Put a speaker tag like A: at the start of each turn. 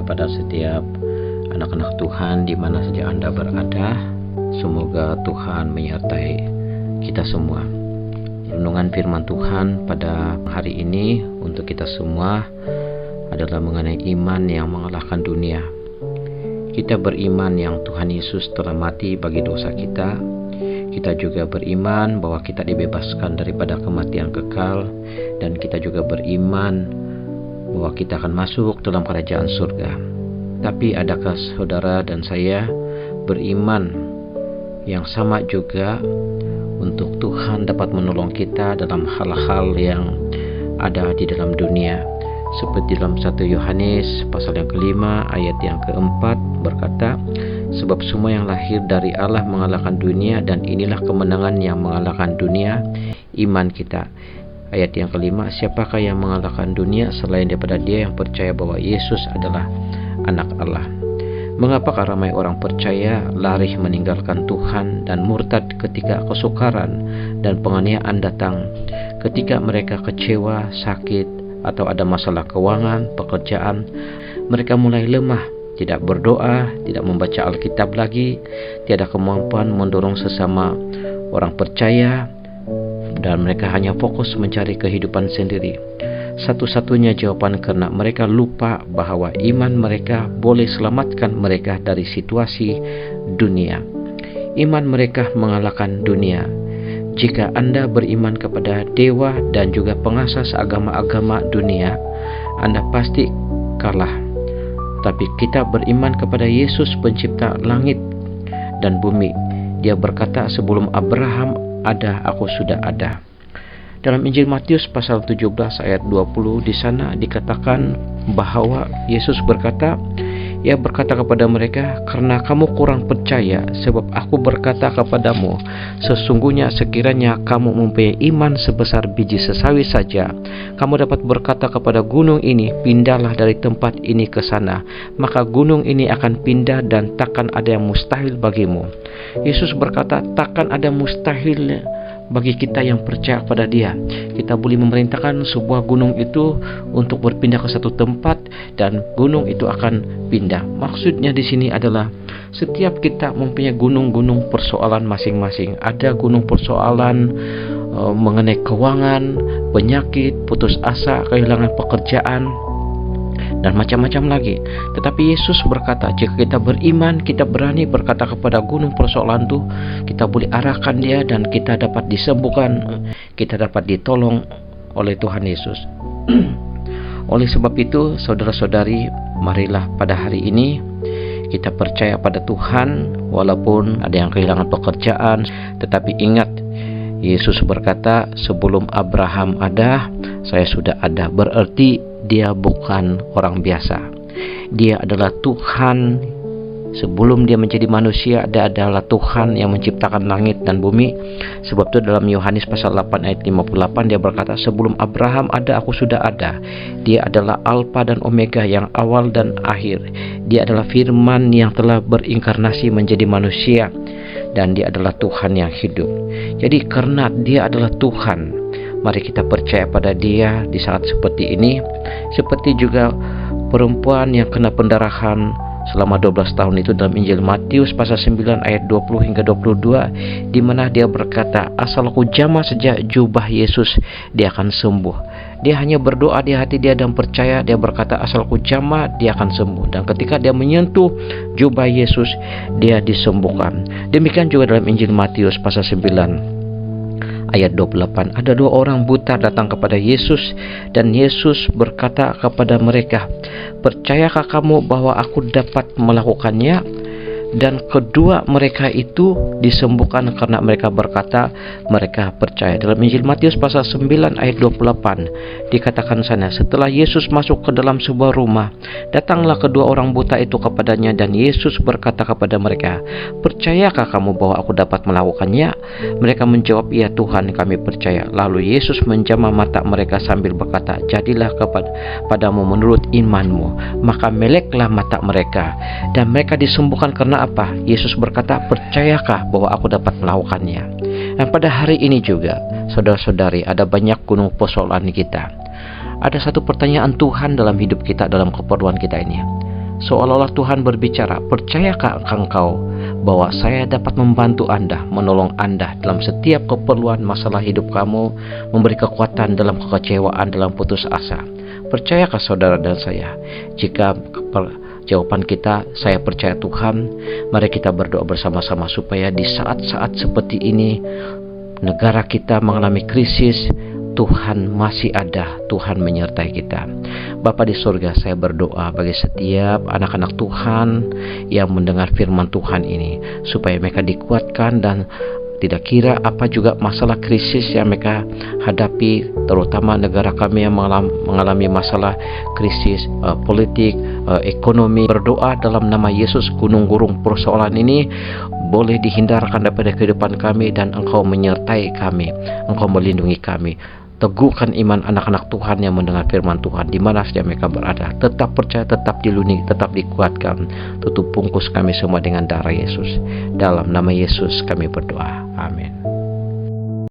A: kepada setiap anak-anak Tuhan di mana saja Anda berada. Semoga Tuhan menyertai kita semua. Renungan firman Tuhan pada hari ini untuk kita semua adalah mengenai iman yang mengalahkan dunia. Kita beriman yang Tuhan Yesus telah mati bagi dosa kita. Kita juga beriman bahwa kita dibebaskan daripada kematian kekal, dan kita juga beriman bahwa kita akan masuk dalam kerajaan surga. Tapi adakah saudara dan saya beriman yang sama juga untuk Tuhan dapat menolong kita dalam hal-hal yang ada di dalam dunia? Seperti dalam 1 Yohanes pasal yang kelima ayat yang keempat berkata, sebab semua yang lahir dari Allah mengalahkan dunia, dan inilah kemenangan yang mengalahkan dunia, iman kita. Ayat yang kelima, siapakah yang mengalahkan dunia selain daripada dia yang percaya bahwa Yesus adalah anak Allah? Mengapakah ramai orang percaya lari meninggalkan Tuhan dan murtad ketika kesukaran dan penganiayaan datang, ketika mereka kecewa, sakit, atau ada masalah keuangan, pekerjaan? Mereka mulai lemah, tidak berdoa, tidak membaca Alkitab lagi, tiada kemampuan mendorong sesama orang percaya, dan mereka hanya fokus mencari kehidupan sendiri. Satu-satunya jawaban karena mereka lupa bahwa iman mereka boleh selamatkan mereka dari situasi dunia. Iman mereka mengalahkan dunia. Jika Anda beriman kepada dewa dan juga pengasas agama-agama dunia, Anda pasti kalah. Tapi kita beriman kepada Yesus pencipta langit dan bumi. Dia berkata, sebelum Abraham ada, aku sudah ada. Dalam Injil Matius pasal 17 ayat 20, di sana dikatakan bahwa Yesus berkata, Ia berkata kepada mereka, karena kamu kurang percaya, sebab aku berkata kepadamu, sesungguhnya sekiranya kamu mempunyai iman sebesar biji sesawi saja, kamu dapat berkata kepada gunung ini, pindahlah dari tempat ini ke sana, maka gunung ini akan pindah dan takkan ada yang mustahil bagimu. Yesus berkata, takkan ada mustahil bagi kita yang percaya kepada Dia. Kita boleh memerintahkan sebuah gunung itu untuk berpindah ke satu tempat, dan gunung itu akan pindah. Maksudnya di sini adalah setiap kita mempunyai gunung-gunung persoalan masing-masing. Ada gunung persoalan mengenai keuangan, penyakit, putus asa, kehilangan pekerjaan, dan macam-macam lagi. Tetapi Yesus berkata, jika kita beriman, kita berani berkata kepada gunung persoalan itu, kita boleh arahkan dia dan kita dapat disembuhkan, kita dapat ditolong oleh Tuhan Yesus. Oleh sebab itu, saudara-saudari, marilah pada hari ini kita percaya pada Tuhan, walaupun ada yang kehilangan pekerjaan. Tetapi ingat, Yesus berkata, sebelum Abraham ada, saya sudah ada. Berarti Dia bukan orang biasa. Dia adalah Tuhan. Sebelum Dia menjadi manusia, Dia adalah Tuhan yang menciptakan langit dan bumi. Sebab itu dalam Yohanes pasal 8 ayat 58 Dia berkata, sebelum Abraham ada, aku sudah ada. Dia adalah Alfa dan Omega, yang awal dan akhir. Dia adalah Firman yang telah berinkarnasi menjadi manusia, dan Dia adalah Tuhan yang hidup. Jadi karena Dia adalah Tuhan, mari kita percaya pada Dia di saat seperti ini. Seperti juga perempuan yang kena pendarahan selama 12 tahun itu dalam Injil Matius pasal 9 ayat 20 hingga 22, di mana dia berkata, asal aku jamah saja jubah Yesus, dia akan sembuh. Dia hanya berdoa di hati dia dan percaya. Dia berkata, asal aku jamah, dia akan sembuh. Dan ketika dia menyentuh jubah Yesus, dia disembuhkan. Demikian juga dalam Injil Matius pasal 9 ayat 28, ada dua orang buta datang kepada Yesus, dan Yesus berkata kepada mereka, percayakah kamu bahwa aku dapat melakukannya? Dan kedua mereka itu disembuhkan karena mereka berkata mereka percaya. Dalam Injil Matius pasal 9 ayat 28 dikatakan sana, setelah Yesus masuk ke dalam sebuah rumah, datanglah kedua orang buta itu kepadanya, dan Yesus berkata kepada mereka, percayakah kamu bahwa aku dapat melakukannya? Mereka menjawab, iya Tuhan, kami percaya. Lalu Yesus menjamah mata mereka sambil berkata, jadilah kepadamu menurut imanmu. Maka meleklah mata mereka, dan mereka disembuhkan. Karena apa? Yesus berkata, percayakah bahwa aku dapat melakukannya? Dan pada hari ini juga, saudara-saudari, ada banyak gunung persoalan kita. Ada satu pertanyaan Tuhan dalam hidup kita, dalam keperluan kita ini. seolah-olah Tuhan berbicara, percayakah engkau bahwa saya dapat membantu Anda, menolong Anda dalam setiap keperluan masalah hidup kamu, memberi kekuatan dalam kekecewaan, dalam putus asa? Percayakah saudara dan saya? Jika jawaban kita, saya percaya Tuhan, mari kita berdoa bersama-sama supaya di saat-saat seperti ini, negara kita mengalami krisis, Tuhan masih ada, Tuhan menyertai kita. Bapa di surga, saya berdoa bagi setiap anak-anak Tuhan yang mendengar firman Tuhan ini, supaya mereka dikuatkan dan tidak kira apa juga masalah krisis yang mereka hadapi, terutama negara kami yang mengalami masalah krisis politik, ekonomi. Berdoa dalam nama Yesus, gunung gurung persoalan ini boleh dihindarkan daripada kehidupan kami, dan Engkau menyertai kami, Engkau melindungi kami. Teguhkan iman anak-anak Tuhan yang mendengar firman Tuhan di mana saja mereka berada. Tetap percaya, tetap dilindungi, tetap dikuatkan. Tutup bungkus kami semua dengan darah Yesus. Dalam nama Yesus kami berdoa. Amin.